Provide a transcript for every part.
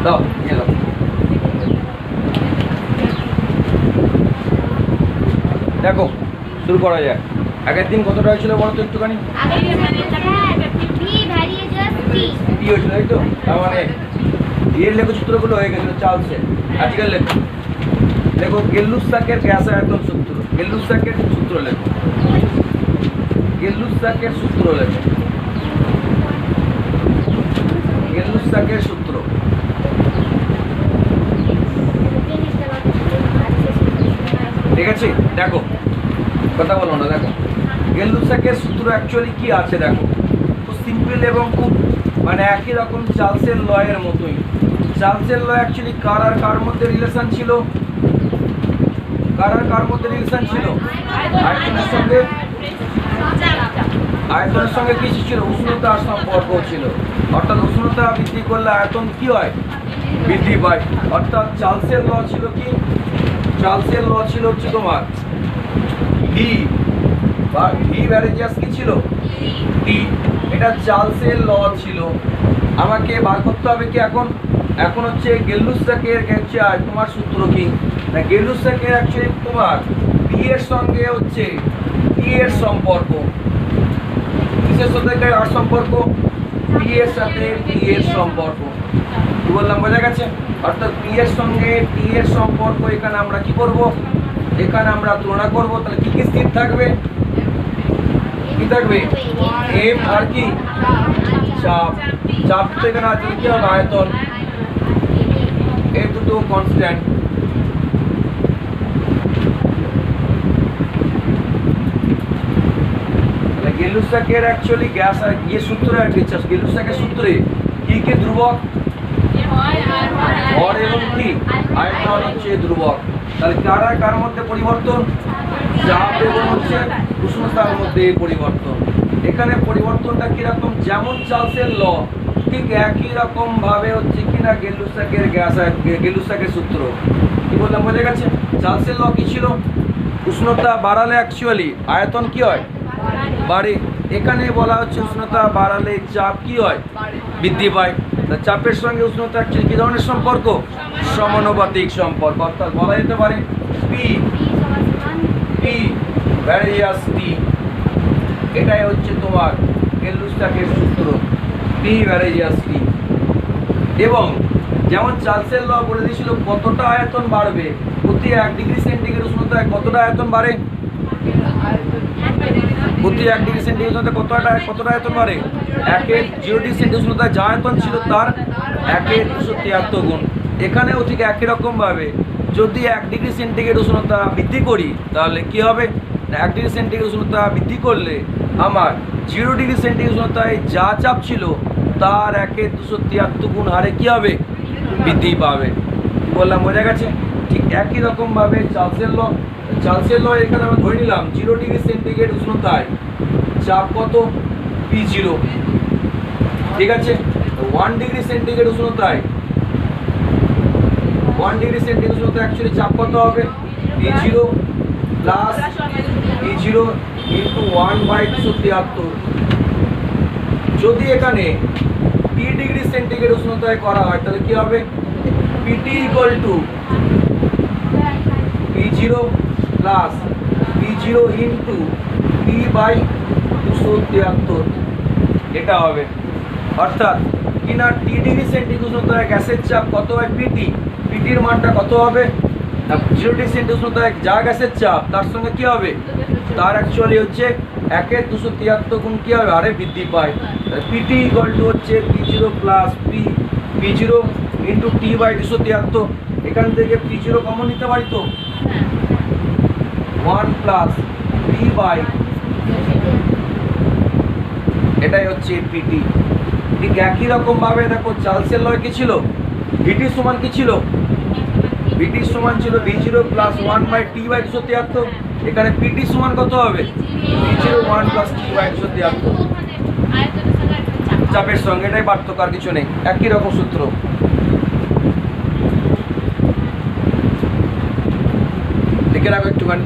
দাও নিয়ে দাও। দেখো শুরু করা যায়। আগের দিন কতটা হয়েছিল বলো তো একটুখানি? টি হয়েছিল তাই তো? তার মানে এর লেখচিত্রগুলো হয়ে গেছিল চালসে। আজকাল লেখো দেখো গেলুসাকের গ্যাস আয়তন সূত্র, গেলুসাকের সূত্র লেখো, গেলুসাকের সূত্র লেখো, গেলুসাকের সূত্র। ঠিক আছে দেখো কথা বলো না। দেখো গেলুসাকের সূত্র অ্যাকচুয়ালি কি আছে দেখো, খুব সিম্পল এবং খুব মানে একই রকম চার্লসের লয়ের মতোই। চার্লসের ল অ্যাকচুয়ালি কার আর কার মধ্যে রিলেশন ছিল? কার আর কার মধ্যে রিলেশন ছিল? আয়তনের সঙ্গে, আয়তনের সঙ্গে কি ছিল? উষ্ণতার সম্পর্ক ছিল। অর্থাৎ উষ্ণতা বৃদ্ধি করলে আয়তন কি হয়? বৃদ্ধি পায়। অর্থাৎ চার্লসের ল ছিল কি? চার্লসের ল ছিল হচ্ছে তোমার ভি বা ভি ভ্যারেজিয়াস কি ছিল? ডি। এটা চার্লসের ল ছিল। আমাকে বার করতে হবে কি এখন? এখন হচ্ছে গেলুসাকের তোমার সূত্র কি না? গেলুসাকের অ্যাকচুয়ালি তোমার পি এর সঙ্গে হচ্ছে পি এর সম্পর্ক, কিসের সাথে আর সম্পর্ক? পি এর সাথে পি এর সম্পর্ক। কি বললাম বোঝা গেছে? অর্থাৎ পি এর সঙ্গে টি এর সম্পর্ক। এখানে আমরা কি করব? এখানে আমরা তুলনা করব। তাহলে কি কি স্থির থাকবে? কি থাকবে? এম আর কি চাপ। চাপ তো এখানে আছে কি হবে? আয়তন। এই দুটো কনস্ট্যান্ট। গেলুসাকের অ্যাকচুয়ালি গ্যাস আর ইয়ে সূত্রে আর কি গেলুসাকের সূত্রে কি কি ধ্রুবক? ভর এবং কি আয়তন হচ্ছে ধ্রুবক। তাহলে কার আর কার মধ্যে পরিবর্তন? চাপ এবং হচ্ছে উষ্ণতার মধ্যে পরিবর্তন। এখানে পরিবর্তনটা কিরকম? যেমন চার্লসের ল ঠিক একই রকম ভাবে হচ্ছে কিনা গেলুসাকের গ্যাস গেলুসাকের সূত্র। কি বললাম বোঝা গেছে? চার্লসের ল কি ছিল? উষ্ণতা বাড়ালে অ্যাকচুয়ালি আয়তন কি হয়? বাড়ে। এখানে বলা হচ্ছে উষ্ণতা বাড়ালে চাপ কি হয়? বৃদ্ধি পায়। চাপের সঙ্গে উষ্ণতা অ্যাকচুয়ালি কি ধরনের সম্পর্ক? সমানুপাতিক সম্পর্ক। অর্থাৎ বলা যেতে পারে পি পি ভ্যারিয়াস টি। এটাই হচ্ছে তোমার গেলুসাকের সূত্র, পি ভ্যারিয়াস টি। এবং যেমন চার্লসের ল বলে দিয়েছিল কতটা আয়তন বাড়বে প্রতি 1 ডিগ্রি সেন্টিগ্রেড উষ্ণতায়, কতটা আয়তন বাড়ে? প্রতি 1 ডিগ্রি সেন্টিগ্রেড উষ্ণতায় কতটা আয়তন বাড়ে? 1-এর 0 ডিগ্রি সেন্টিগ্রেড উষ্ণতায় যা আয়তন ছিল তার 1-এর 273 গুণ। এখানেও ঠিক একই রকম ভাবে যদি 1 ডিগ্রি সেন্টিগ্রেড উষ্ণতা বৃদ্ধি করি তাহলে কি হবে? 1 ডিগ্রি সেন্টিগ্রেড উষ্ণতা বৃদ্ধি করলে আমার 0 ডিগ্রি সেন্টিগ্রেড উষ্ণতায় যা চাপ ছিল তার 1-এর 273 গুণ হারে কি হবে? বৃদ্ধি পাবে। কি বললাম বোঝা গেছে? ঠিক একই রকম ভাবে চার্লসের ল, চার্লসের ল এখানে আমরা ধরে নিলাম 0 ডিগ্রি সেন্টিগ্রেড উষ্ণতায় চাপ কত? P0। ঠিক আছে? 1 ডিগ্রি সেন্টিগ্রেড উষ্ণতায় 1 ডিগ্রি সেন্টিগ্রেড উষ্ণতায় অ্যাকচুয়ালি চাপ কত হবে? P0 plus P0 into 1/273। যদি এখানে P ডিগ্রি সেন্টিগ্রেড উষ্ণতায় করা হয় তাহলে কি হবে? PT equal to P0 plus P0 into P/273 এটা হবে। অর্থাৎ কিনা টি ডিগ্রি সেন্টিগ্রেড উষ্ণতায় গ্যাসের চাপ কত হয়? পিটি। পিটির মানটা কত হবে? 0 ডিগ্রি সেন্টিগ্রেড উষ্ণতায় যা গ্যাসের চাপ তার সঙ্গে কি হবে? তার অ্যাকচুয়ালি হচ্ছে 1-এর 273 গুণ কি হবে? আরে বৃদ্ধি পায়। পিটি ইকুয়াল টু হচ্ছে P0 plus P0 into T/273। এখান থেকে P0 কমন নিতে পারি তো 1 প্লাস P/, এটাই হচ্ছে পিটি। ঠিক একই রকম ভাবে দেখো চার্লসের ল কি ছিল? ভিটি সমান কি ছিল? ভিটি সমান ছিল V0 প্লাস 1/T/273। এখানে পিটি সমান কত হবে? V0 1 প্লাস T/273 চাপের সঙ্গে। এটাই পার্থক্য, আর কিছু নেই, একই রকম সূত্র। লিখে রাখো একটুখানি।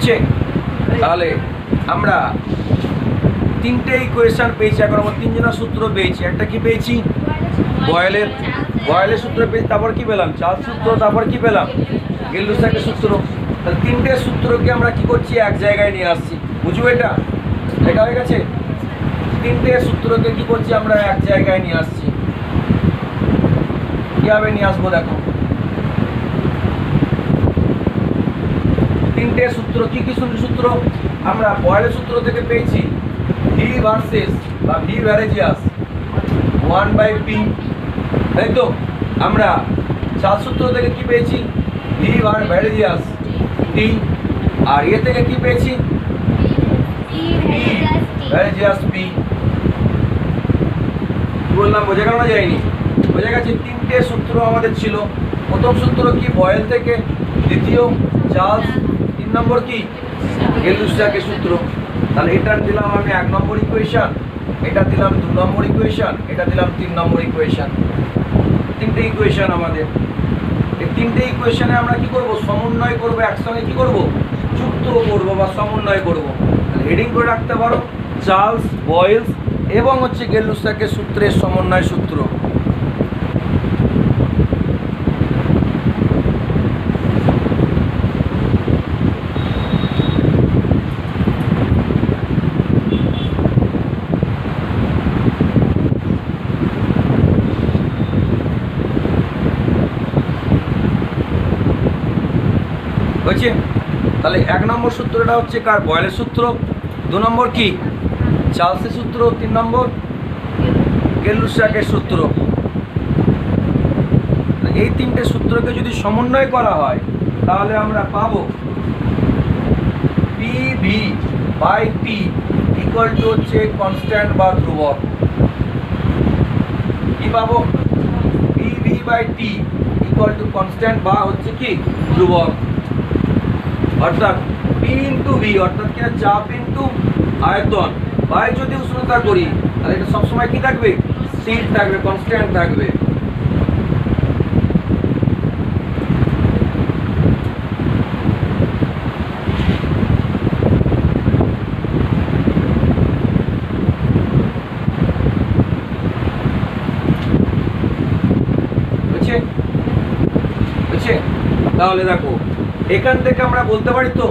হচ্ছে। তাহলে আমরা তিনটে ইকুয়েশন পেয়েছি, এখন আমরা তিনজনের সূত্র পেয়েছি। একটা কি পেয়েছি? বয়েলের সূত্র পেয়েছি, তারপর কি পেলাম? চার্লস সূত্র, তারপর কি পেলাম? গেল-লুসাকের সূত্র। তাহলে তিনটে সূত্রকে আমরা কি করছি? এক জায়গায় নিয়ে আসছি। বুঝবো এটা? লেখা হয়ে গেছে? তিনটে সূত্রকে কি করছি? আমরা এক জায়গায় নিয়ে আসছি। কিভাবে নিয়ে আসবো দেখো। তিনটে সূত্র কি কি সূত্র? আমরা বয়েলের সূত্র থেকে পেয়েছি ভি ভার্সেস বা ভি ভ্যারেজিয়াস 1/p, তাই তো? আমরা চার্লস সূত্র থেকে কি পেয়েছি? ভি ভ্যারেজিয়াস টি। আর এ থেকে কি পেয়েছি? ভ্যারেজিয়াস পি। বললাম বোঝা গেল না যায়নি? বোঝা গেছে? তিনটে সূত্র আমাদের ছিল। প্রথম সূত্র কি? বয়েল থেকে। দ্বিতীয় চার্লস। 3 নম্বর কি? গেল-লুসাকের সূত্র। তাহলে এটা দিলাম আমি 1 নম্বর ইকুয়েশন, এটা দিলাম 2 নম্বর ইকুয়েশন, এটা দিলাম 3 নম্বর ইকুয়েশন। তিনটে ইকুয়েশন আমাদের। এই তিনটে ইকুয়েশনে আমরা কি করব? সমন্বয় করব, একসঙ্গে কি করব? যুক্ত করব বা সমন্বয় করব। হেডিং করে রাখতে পারো চার্লস, বয়েলস এবং হচ্ছে গেল-লুসাকের সূত্রের সমন্বয় সূত্র। হয়েছে? তাহলে 1 নম্বর সূত্রটা হচ্ছে কার? বয়েলের সূত্র। 2 নম্বর কি? চার্লসের সূত্র। 3 নম্বর গেল-লুসাকের সূত্র। এই তিনটে সূত্রকে যদি সমন্বয় করা হয় তাহলে আমরা পাবো PV/T ইকুয়াল টু হচ্ছে কনস্ট্যান্ট বা ধ্রুবক। কি পাবো? PV/T ইকুয়াল টু কনস্ট্যান্ট বা হচ্ছে কি? ধ্রুবক। অর্থাৎ P ইন্টু V, অর্থাৎ কি? চাপ ইন্টু আয়তন বাই যদি উষ্ণতা করি তাহলে এটা সবসময় কি থাকবে? স্থির থাকবে, কনস্ট্যান্ট থাকবে। বুঝছে? তাহলে দেখো এখান থেকে আমরা বলতে পারি তো,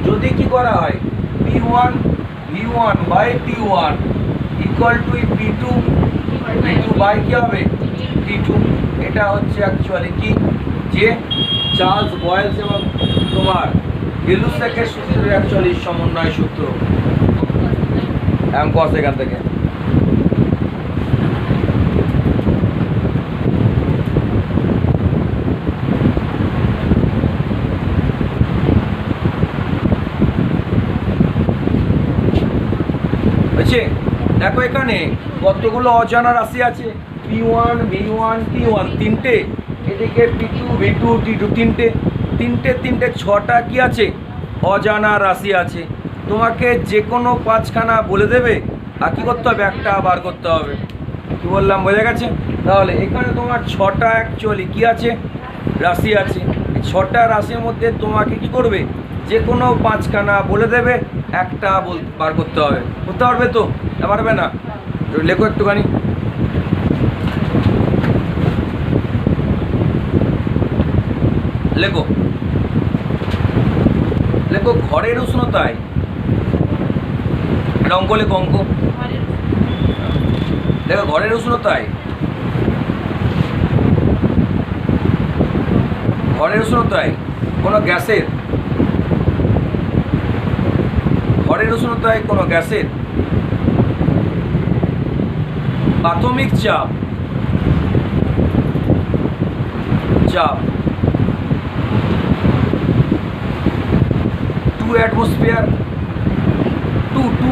যদি কি করা হয়? P1 V1/T1 equal to P2 by কি হবে? T2। এটা হচ্ছে অ্যাকচুয়ালি কি? যে চার্লস, বয়েলস এবং তোমার গেল-লুসাকের সূত্রের অ্যাকচুয়ালি সমন্বয় সূত্র। কস এখান থেকে হয়েছে। দেখো এখানে কতগুলো অজানা রাশি আছে? P1 V1 T1 তিনটে, এদিকে P2 V2 T2 তিনটে 6টা কি আছে? অজানা রাশি আছে। তোমাকে যে কোনো 5খানা বলে দেবে, আর কী করতে হবে? একটা বার করতে হবে। কি বললাম বোঝা গেছে? তাহলে এখানে তোমার 6টা অ্যাকচুয়ালি কি আছে? রাশি আছে। এই 6টা রাশির মধ্যে তোমাকে কি করবে? যে কোনো 5খানা বলে দেবে, একটা বার করতে হবে। করতে পারবে তো? পারবে না? লেখো একটুখানি। লেখো লেখো ঘরের উষ্ণতায়। এটা অঙ্ক লেখো, অঙ্ক দেখো। ঘরের উষ্ণতায় কোনো গ্যাসের প্রাথমিক চাপ 2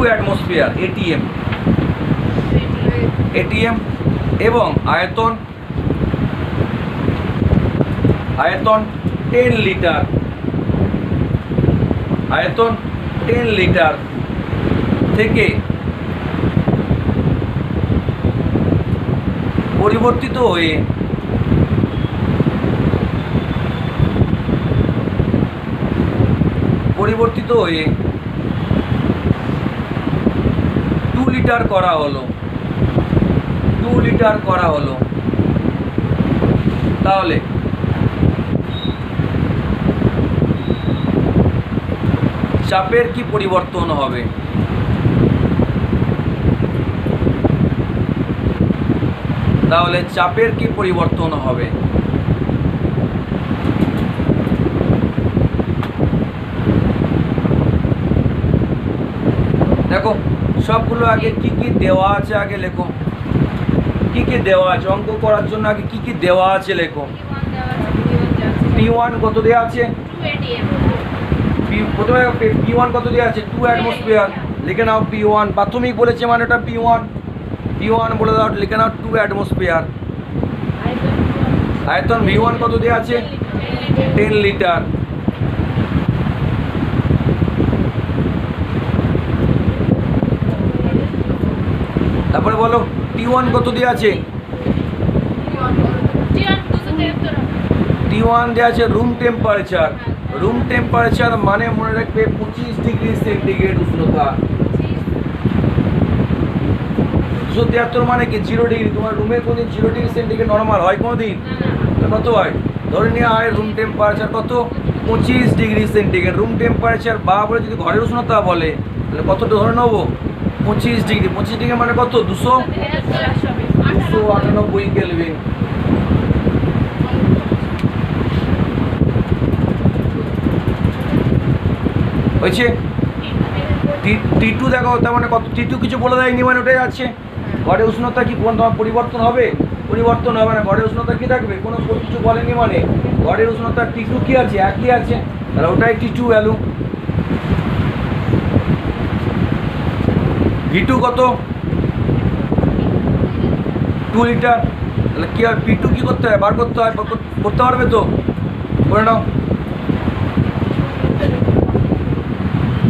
অ্যাটমসফিয়ার ATM এবং আয়তন 10 লিটার থেকে পরিবর্তিত হয়ে পরিবর্তিত হয়ে 2 লিটার করা হলো, 2 লিটার করা হলো, তাহলে চাপের কি পরিবর্তন হবে? তাহলে চাপের কি পরিবর্তন হবে? দেখো সবগুলো আগে কি কি দেওয়া আছে আগে লেখো, কি কি দেওয়া আছে অঙ্ক করার জন্য আগে কি কি দেওয়া আছে লেখো। P1 কত দেওয়া আছে? প্রথমে P1 কত দেওয়া আছে? 2 অ্যাটমসফিয়ার। লিখে নাও P1, প্রাথমিক বলেছে মানে ওটা P1, P1 বলে দাও, লিখে নাও 2 অ্যাটমসফিয়ার। আয়তন V1 কত দেওয়া আছে? 10 লিটার। তারপরে বলো T1 কত দেওয়া আছে? T1 দেওয়া আছে রুম টেম্পারেচার। রুম টেম্পারেচার মানে মনে রাখবে 25 ডিগ্রি সেন্টিগ্রেড উষ্ণতা। 273 মানে কি 0 ডিগ্রি। তোমার রুমে কোনদিন 0 ডিগ্রি সেন্টিগ্রেড নর্মাল হয় কোনদিন? কত হয়? ধরে নেওয়া হয় রুম টেম্পারেচার কত? 25 ডিগ্রি সেন্টিগ্রেড। রুম টেম্পারেচার বা বলে যদি ঘরের উষ্ণতা বলে তাহলে কতটা ধরে নেবো? 25 ডিগ্রি। 25 ডিগ্রি মানে কত? 298 কেলভিন। হয়েছে? T2 দেখো, তার মানে কত? T2 কিছু বলে দেয়নি মানে ওটাই আছে। ঘরের উষ্ণতা কি কোন তোমার পরিবর্তন হবে? পরিবর্তন হবে না। ঘরের উষ্ণতা কি থাকবে? কোনো কিছু বলেনি মানে ঘরের উষ্ণতা T2 কি আছে? একই আছে, তাহলে ওটাই T2 ভ্যালু। V2 কত? 2 লিটার। তাহলে কি হয়? P2 কি করতে হয়? বার করতে হয়। করতে পারবে তো? করে নাও।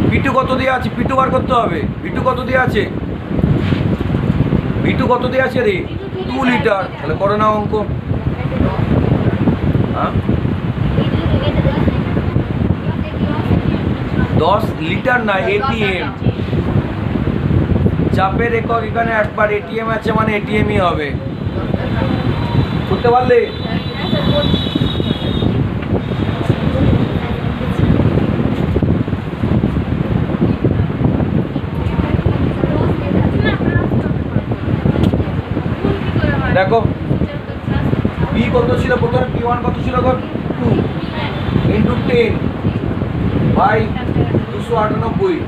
P2 কত দেওয়া আছে? P2 বার করতে হবে। V2 কত দেওয়া আছে? V2 কত দেওয়া আছে রে? 2 লিটার। তাহলে করে নাও অঙ্ক। হ্যাঁ, 10 লিটার না, ATM। চাপের একক এখানে একবার ATM আছে মানে ATMই হবে। করতে পারলে? দেখো P কত ছিল প্রথমে? P1 কত ছিল? 2 ইন্টু 10 বাই 298।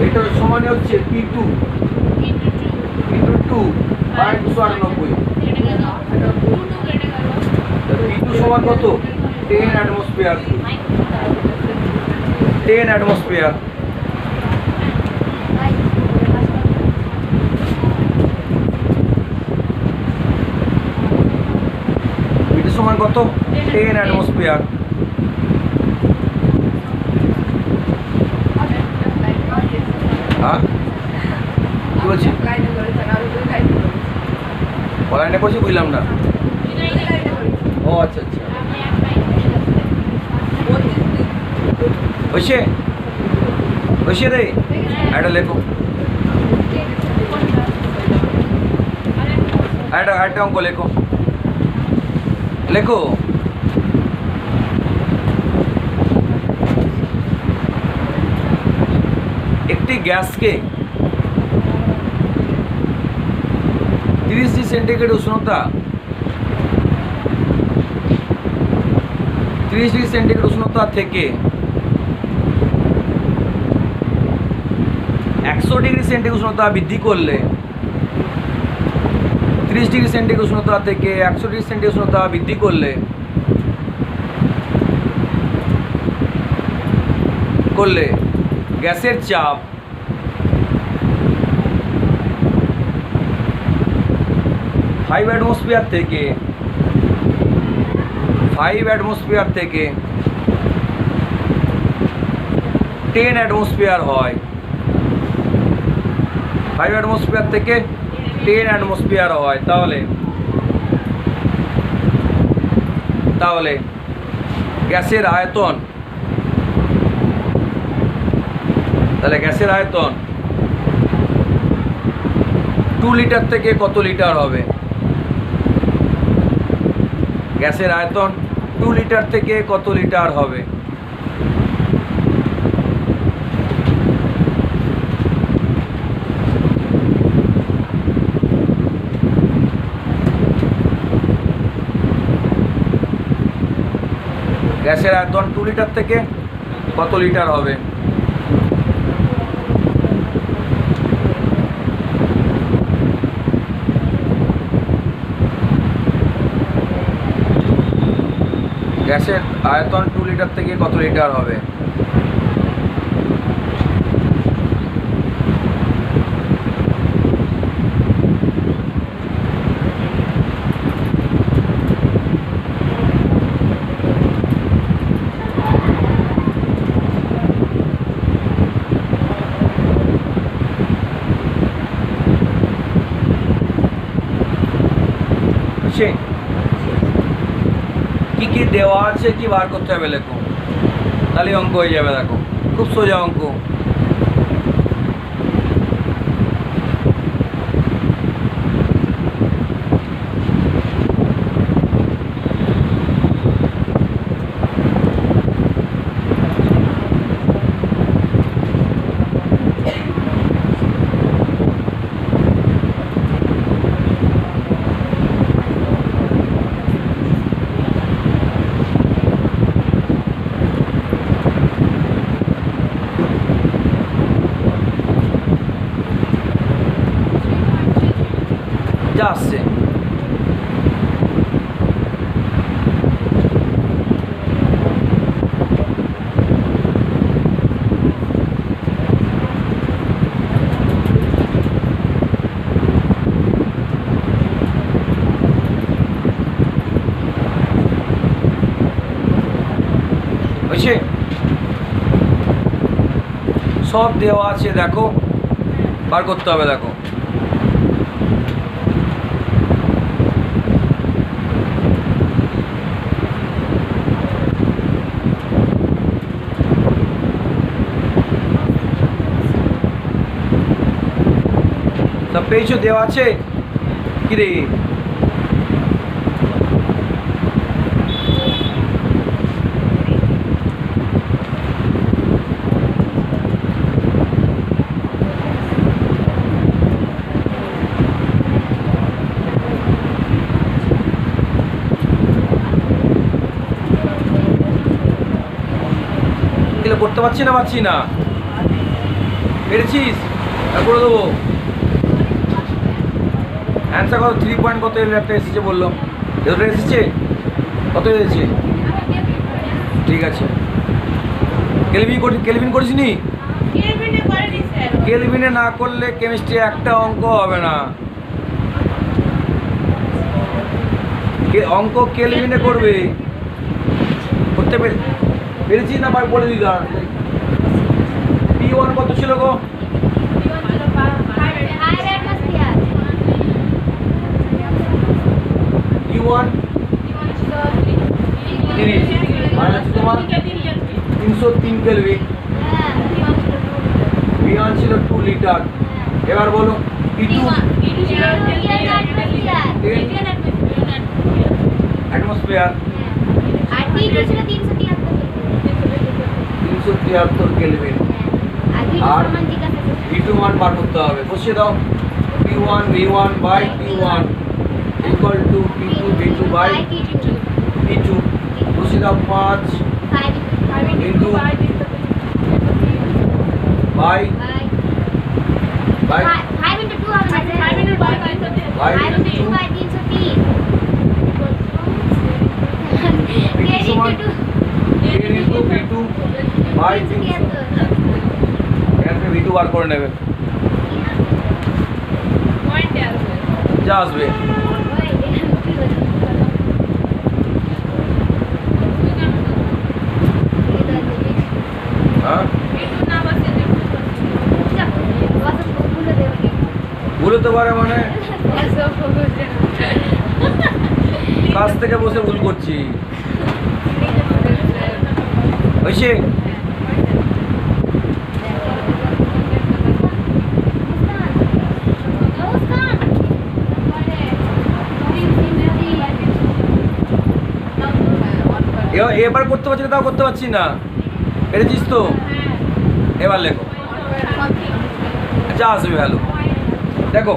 এটার সমান হচ্ছে P2 ইন্টু 2 বাই 298। P2 সমান কত? 10 অ্যাটমসফিয়ার। 10 অ্যাটমসফিয়ার। সমান কত? 10 অ্যাটমসফিয়ার। হ্যাঁ কি বলছি? অনলাইনে করছি বুঝলাম না। ও আচ্ছা আচ্ছা, হয়েছে হয়েছে রে। এটা লেখো, একটা অঙ্ক লেখো লেখো। একটি গ্যাসকে 30 ডিগ্রি সেন্টিগ্রেড উষ্ণতা 30 ডিগ্রি সেন্টিগ্রেড উষ্ণতা থেকে 100 ডিগ্রি সেন্টিগ্রেড উষ্ণতা বৃদ্ধি করলে 30 ডিগ্রি সেন্টিগ্রেড উষ্ণতা থেকে 100 ডিগ্রি সেন্টিগ্রেড উষ্ণতা বৃদ্ধি করলে গ্যাসের চাপ 5 অ্যাটমসফিয়ার থেকে 10 অ্যাটমসফিয়ার হয়। 5 অ্যাটমসফিয়ার থেকে 10 অ্যাটমসফিয়ার হয়। তাহলে গ্যাসের আয়তন তাহলে গ্যাসের আয়তন 2 লিটার থেকে কত লিটার হবে? গ্যাসের আয়তন 2 লিটার থেকে কত লিটার হবে? গ্যাসের আয়তন 2 লিটার থেকে কত লিটার হবে? গ্যাসের আয়তন 2 লিটার থেকে কত লিটার হবে? কি কি দেওয়া আছে কি বার করতে হবে লেখো, তাহলে অঙ্ক হয়ে যাবে। দেখো খুব সোজা অঙ্ক। যা আসছে বুঝছে, সব দেওয়া আছে। দেখো বার করতে হবে। দেখো সব পেয়েছো, দেওয়া আছে কি রে? করতে পারছি না পেরেছিস? করে দেবো। অ্যান্সার কত? 3 পয়েন্ট কত একটা এসেছে বললাম, এতটা এসেছে। কত এসেছে? ঠিক আছে। কেলভিন করিস নি? কেলভিনে না করলে কেমিস্ট্রি একটা অঙ্ক হবে না। অঙ্ক কেলভিনে করবে। করতে পেরেছিস না? বলে দিলাম। P1 কত ছিল গো? P1 30 মানে হচ্ছে তোমার 303 কেলভিন। P1 ছিল 2 লিটার। এবার বলো P2 অ্যাটমসফিয়ার আর P2 ছিল 373 কেলভিন। আর V2 মান বার করতে হবে। বসিয়ে দাও। P1 V1 by P1 equal to P2 V2 by P2। বসিয়ে দাও 5 ইন্টু বাই 5 into 2 হবে 5 into 2 by 330 P2 সমান 10 ইন্টু V2 বাই 370। এখানে V2 বার করে নেবে। যা আসবে ভুলতে পারে মানে কাছ থেকে বসে ভুল করছি। হয়েছে এবার করতে পারছি না, তাও করতে পারছি না, পেরেছিস তো? এবার লেখো, যা আসবে ভালো। দেখো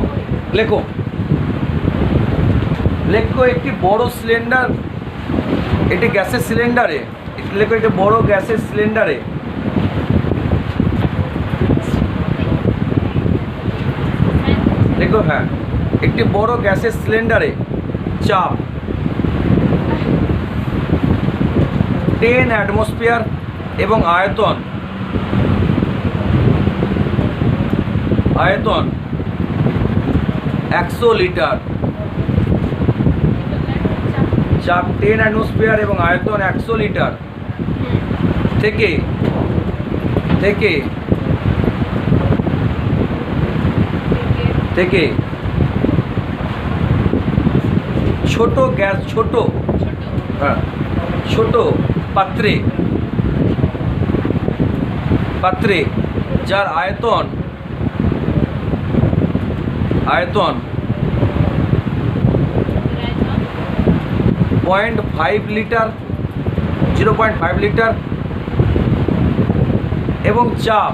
লেখো, লেখো একটি বড় সিলিন্ডার, একটি গ্যাসের সিলিন্ডারে, লেখো একটি বড় গ্যাসের সিলিন্ডারে লেখো, হ্যাঁ, একটি বড় গ্যাসের সিলিন্ডারে চাপ 10 অ্যাটমসফিয়ার এবং আয়তন 100 লিটার। চাপ 10 অ্যাটমসফিয়ার এবং আয়তন 100 লিটার থেকে থেকে থেকে ছোট গ্যাস, হ্যাঁ, ছোট পাত্রে যার আয়তন 0.5 লিটার 0.5 লিটার এবং চাপ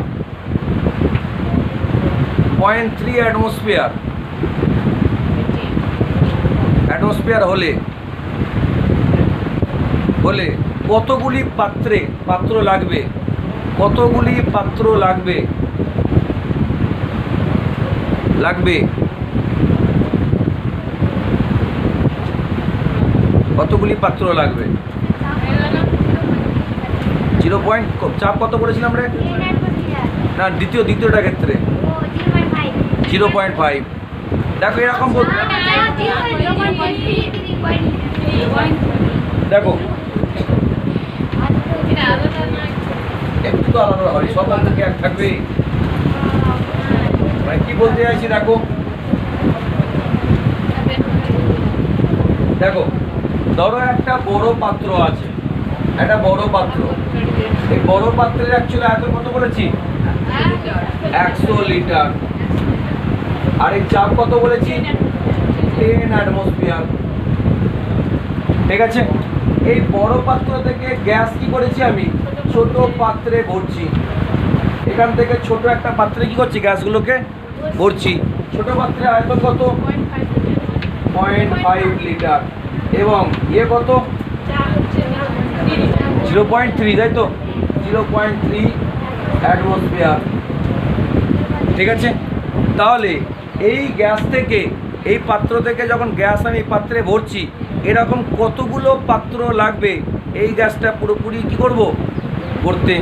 0.3 অ্যাটমসফিয়ার হলে কতগুলি পাত্র লাগবে? কতগুলি পাত্র লাগবে? কতগুলি পাত্র লাগবে? 0. চাপ কত বলেছিলাম রে? না, দ্বিতীয়টার ক্ষেত্রে 0.5। দেখো এরকম দেখো একটু তো আলাদা হয়, সব থেকে এক থাকবে, মানে কি বলতে চাইছি দেখো। দেখো ধরো একটা বড় পাত্র আছে, একটা বড় পাত্র, এই বড় পাত্রের অ্যাকচুয়ালি আয়তন কত বলেছি? 100 লিটার। আর এই চাপ কত বলেছি? 10 অ্যাটমসফিয়ার। ঠিক আছে, এই বড় পাত্র থেকে গ্যাস কি করেছি আমি? ছোট পাত্রে ভরছি। এখান থেকে ছোট একটা পাত্রে কি করছি? গ্যাসগুলোকে ভরছি। ছোট পাত্রে আয়তন কত? 0.5 লিটার এবং কত? 0.3, তাই তো? 0.3 অ্যাটমসফিয়ার। ঠিক আছে, তাহলে এই গ্যাস থেকে, এই পাত্র থেকে যখন গ্যাস আমি পাত্রে ভরছি, এরকম কতগুলো পাত্র লাগবে এই গ্যাসটা পুরোপুরি কি করব? ভরতে।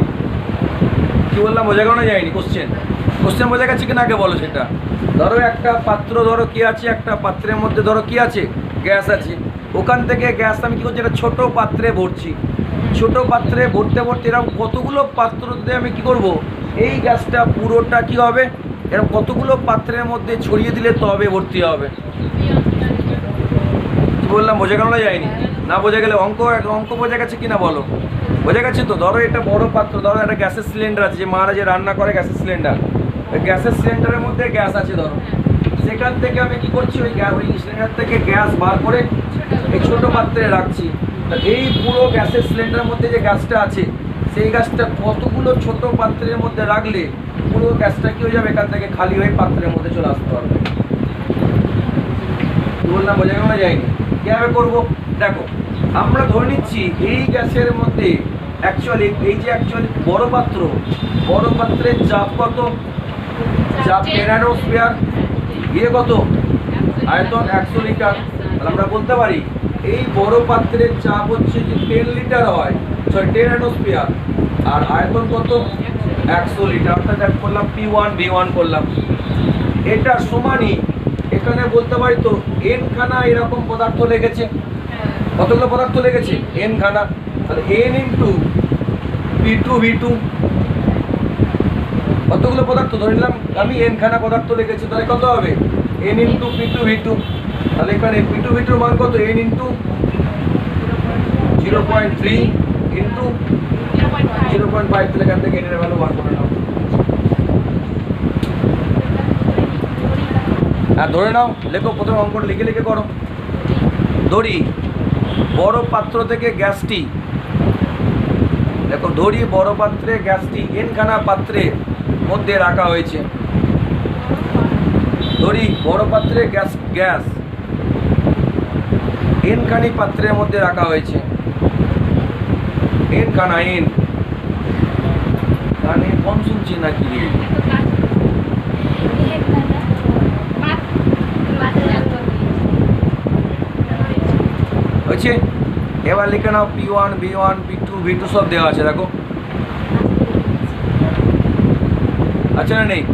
কি বললাম, বোঝা গেল না? যায়নি? কোশ্চেন বোঝা গেছে কিনা আগে বলো সেটা। ধরো একটা পাত্র, ধরো কি আছে, একটা পাত্রের মধ্যে ধরো কি আছে? গ্যাস আছে। ওখান থেকে গ্যাস আমি কী করছি? একটা ছোটো পাত্রে ভরছি। ছোট পাত্রে ভরতে এরকম কতগুলো পাত্রতে আমি কি করব? এই গ্যাসটা পুরোটা কি হবে? এরকম কতগুলো পাত্রের মধ্যে ছড়িয়ে দিলে তবে ভর্তি হবে। কি বললাম, বোঝা গেল না? যায়নি? না বোঝা গেলে অঙ্ক বোঝা গেছে কিনা বলো? বোঝা গেছে তো? ধরো এটা বড় পাত্র, ধরো একটা গ্যাসের সিলিন্ডার আছে, যে মারা যে রান্না করে গ্যাসের সিলিন্ডার, ওই গ্যাসের সিলিন্ডারের মধ্যে গ্যাস আছে ধরো। সেখান থেকে আমি কি করছি? ওই সিলিন্ডার থেকে গ্যাস বার করে এই ছোটো পাত্রে রাখছি। এই পুরো গ্যাসের সিলিন্ডারের মধ্যে যে গ্যাসটা আছে, সেই গ্যাসটা কতগুলো ছোট পাত্রের মধ্যে রাখলে পুরো গ্যাসটা কি হয়ে যাবে? এখান থেকে খালি হয়ে পাত্রের মধ্যে চলে আসতে পারবে। কি বললাম, বোঝা গেল না? যায়নি? কীভাবে করবো দেখো। আমরা ধরে নিচ্ছি এই গ্যাসের মধ্যে অ্যাকচুয়ালি বড় পাত্রের চাপ কত? চাপ 10 অ্যাটমসফিয়ার, কত? আয়তন 100 লিটার। তাহলে আমরা বলতে পারি এই বড় পাত্রের চাপ হচ্ছে যে 10 লিটার হয়, 10 অ্যাটমসফিয়ার, আর আয়তন কত? 100 লিটার। অর্থাৎ করলাম P1 V1 করলাম। এটা সমানই এখানে বলতে পারি তো n খানা এরকম পদার্থ লেগেছে। কতগুলো পদার্থ লেগেছে? n খানা। তাহলে n ইন্টু P2 V2, কতগুলো পদার্থ ধরে নিলাম আমি? n খানা পদার্থ লেগেছে। তাহলে কত হবে? n into P2 V2। তাহলে এখানে P2 V2 মান কত? n into 0.3 into 0.5। তাহলে এখান থেকে n এর ভ্যালু বার করে নাও। আর ধরে নাও, লেখো, প্রথমে অঙ্কটা লিখে করো। ধরি বড় পাত্র থেকে গ্যাসটি দেখো ধরি বড় পাত্রে গ্যাসটি এনখানা পাত্রের মধ্যে রাখা হয়েছে। ধরি বড় পাত্রে গ্যাস এনখানি পাত্রের মধ্যে রাখা হয়েছে। এনখানা গানে কম শুনছি নাকি? হয়েছে। এবার লিখে নাও P1 V1 P2 V2 সব দেওয়া আছে দেখো। আচ্ছা না নেই?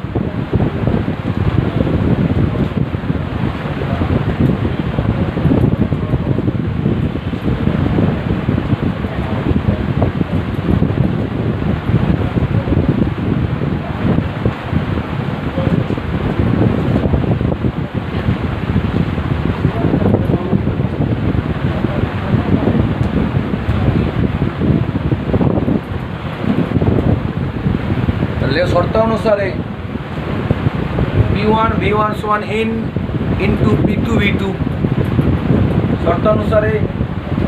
শর্তানুসারে P1 V1 সমান n ইন্টু P2 V2। শর্তানুসারে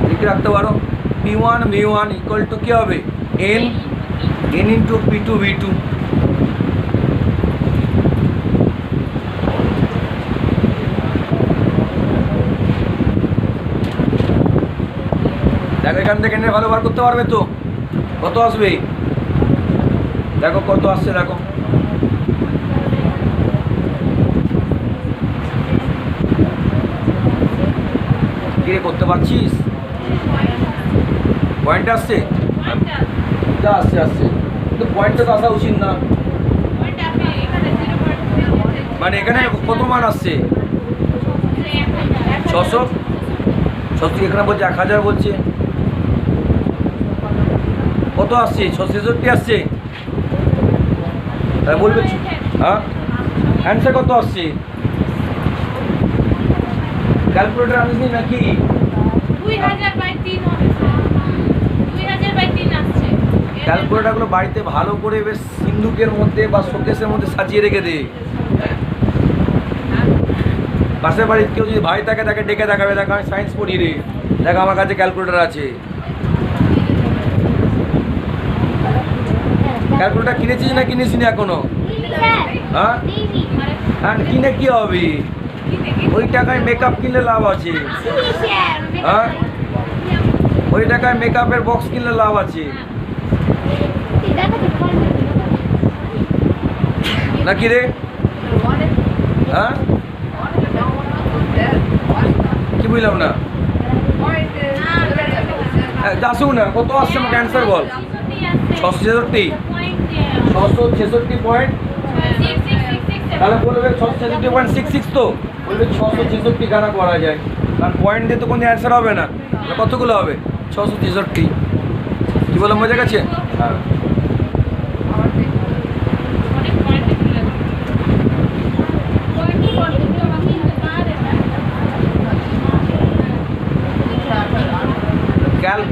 লিখে রাখতে পারো P1 V1 ইকুয়াল টু কী হবে? n into P2 V2। দেখো এখান থেকে ভালো বার করতে পারবে তো? কত আসবে দেখো, কত আসছে দেখো। কি করতে পারছিস? পয়েন্ট আসছে? আসছে কিন্তু পয়েন্টটা তো আসা উচিত না। মানে এখানে কত মান আসছে? 600। এখানে বলছে 1000 বলছে। কত আসছে? 663 আসছে। তাহলে বলবে হ্যাঁ অ্যান্সার কত আসছে? ক্যালকুলেটর আনিস নি নাকি? 2000/3 হবে স্যার। 2000/3 আসছে। ক্যালকুলেটরগুলো বাড়িতে ভালো করে বেশ সিন্ধুকের মধ্যে বা শোকেসের মধ্যে সাজিয়ে রেখে দে। পাশের বাড়ির কেউ যদি ভাই থাকে তাকে ডেকে দেখাবে, দেখো আমি সায়েন্স পড়ি রে, দেখো আমার কাছে ক্যালকুলেটর আছে। ক্যালকুলেটর কিনেছিস না কিনিস নি এখনো? হ্যাঁ হ্যাঁ, কিনে কি হবে? ওই টাকায় মেকআপ কিনলে লাভ আছে। হ্যাঁ, ওই টাকায় মেকআপের বক্স কিনলে লাভ আছে নাকি রে? হ্যাঁ, কি বুঝলাম না? আসুন না, কত আসছে আমাকে অ্যান্সার বল। 666 পয়েন্ট। তাহলে বলবে 666.66 তো বলবে 666 গানা করা যায়, কারণ পয়েন্ট দিয়ে তো কোনো অ্যান্সার হবে না। কতগুলো হবে? 666। কি বললাম, মজা গেছে? হ্যাঁ।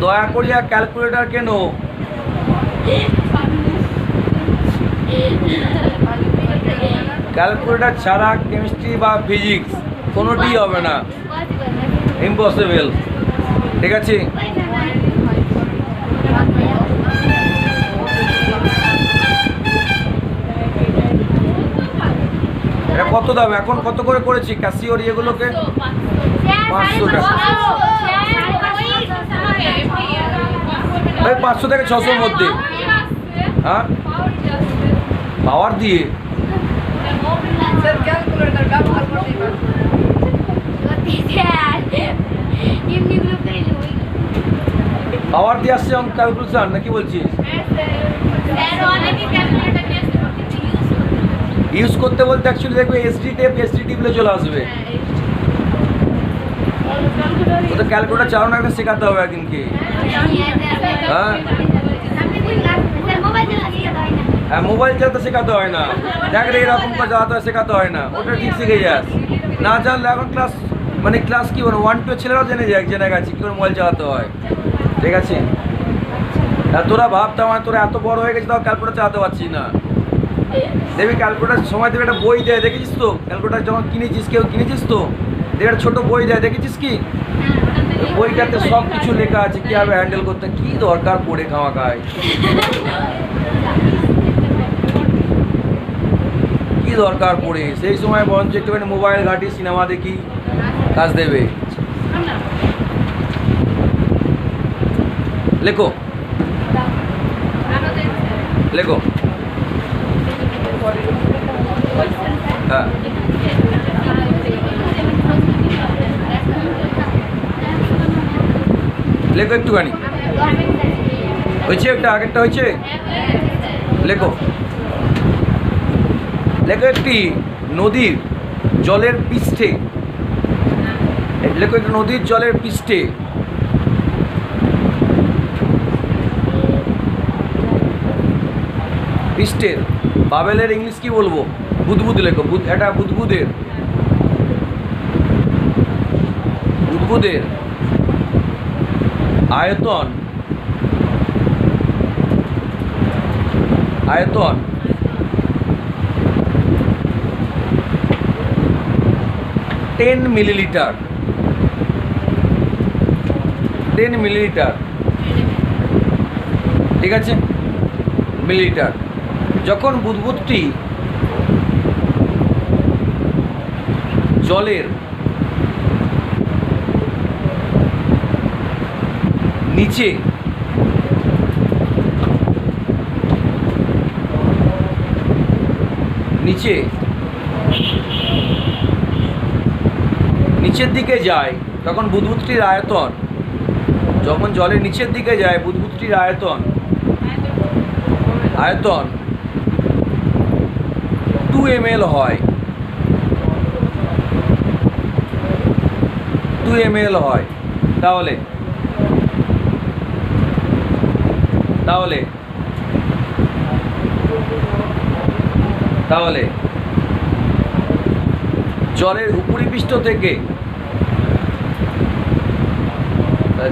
দয়া করিয়া ক্যালকুলেটর কেন? ক্যালকুলেটর ছাড়া কেমিস্ট্রি বা ফিজিক্স কোনোটি হবে না, ইম্পসিবল। ঠিক আছে? এটা কত দাম? এখন কত করে করেছি ক্যাসিওর ইয়েগুলোকে? 500 টাকা। ওই 500 থেকে 600-র মধ্যে। হ্যাঁ, পাওয়ার দিয়ে পাওয়ার দিয়ে আসছে ক্যালকুলেশন নাকি বলছিস? ইউজ করতে বলতে অ্যাকচুয়ালি দেখবে এসডি টেপলে চলে আসবে। ও তো ক্যালকুলেটর চালানো একটা শেখাতে হবে একদিনকে। হ্যাঁ হ্যাঁ, মোবাইল চালাতে শেখাতে হয় না, দেখ রে এরকম করে চালাতে হয়, শেখাতে হয় না, ওটা ঠিক শিখে যাস। না জানলে এখন ক্লাস কি বলো 1-2 ছেলেরাও জেনে গেছে কী করে মোবাইল চালাতে হয়। ঠিক আছে? আর তোরা ভাবতাম তোরা এত বড় হয়ে গেছে তাও ক্যালকুলেটর চালাতে পারছিস না। দেখবি ক্যালকুলেটর সময় দেবে একটা বই দেয়, দেখেছিস তো? ক্যালকুলেটর যখন কিনেছিস, কেউ কিনেছিস তো, দেখবি একটা ছোটো বই দেয়, দেখেছিস কি? বইটাতে সব কিছু লেখা আছে কিভাবে হ্যান্ডেল করতে, কি দরকার পড়ে খাওয়া খায়, কি দরকার পড়ে সেই সময় বরঞ্চ একটুখানি মোবাইল ঘাঁটি সিনেমা দেখি কাজ দেবে। লেখো লেখো। হ্যাঁ লেখো একটুখানি। হয়েছে একটা, আগেরটা হয়েছে, লেখো লেখো। একটি নদীর জলের পৃষ্ঠে, লেখো একটি নদীর জলের পৃষ্ঠে পৃষ্ঠের বাবেলের ইংলিশ কি বলবো, বুদবুদ লেখো। এটা বুদবুদের, বুদবুদের আয়তন, আয়তন 10 মিলিলিটার, 10 মিলিলিটার, ঠিক আছে, মিলিলিটার। যখন বুদবুদটি জলের নিচে নিচের দিকে যায়, তখন বুদবুদটির আয়তন, যখন জলের নিচের দিকে যায় বুদবুদটির আয়তন 2 ml হয়, 2 ml হয়। তাহলে তাহলে তাহলে জলের উপরিপৃষ্ঠ থেকে,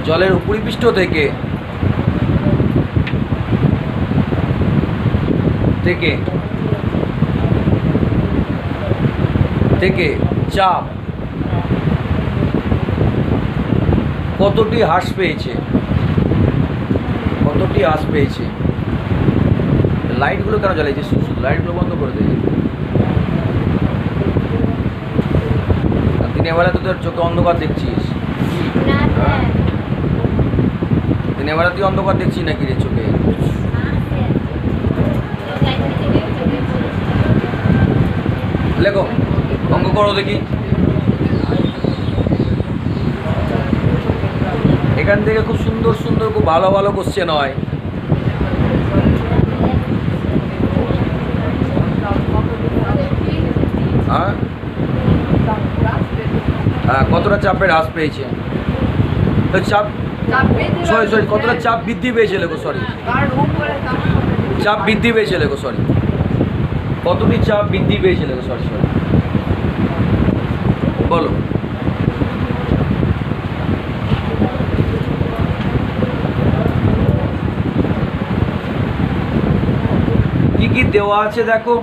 জলের উপরিপৃষ্ঠ থেকে থেকে থেকে চাপ কতটি হ্রাস পেয়েছে, কতটি হ্রাস পেয়েছে। লাইটগুলো কেন জ্বালিয়েছে, শুধু লাইটগুলো বন্ধ করে দিয়েছে। দিনের বেলা তো তোর চোখে অন্ধকার দেখছিস, দিনের বেলা তুই অন্ধকার দেখছিস নাকি রে চোখে? লেখো, অঙ্ক করো দেখি। এখান থেকে খুব সুন্দর সুন্দর, খুব ভালো ভালো কোশ্চেন হয়। হ্যাঁ হ্যাঁ, কতটা চাপের হ্রাস পেয়েছে, চাপ সরি কতটা চাপ বৃদ্ধি পেয়েছে লেখো, সরি চাপ বৃদ্ধি পেয়েছে লেখো, সরি কতটি চাপ বৃদ্ধি পেয়েছে লেখো, সরি সরি বলো। কি কি দেওয়া আছে দেখো।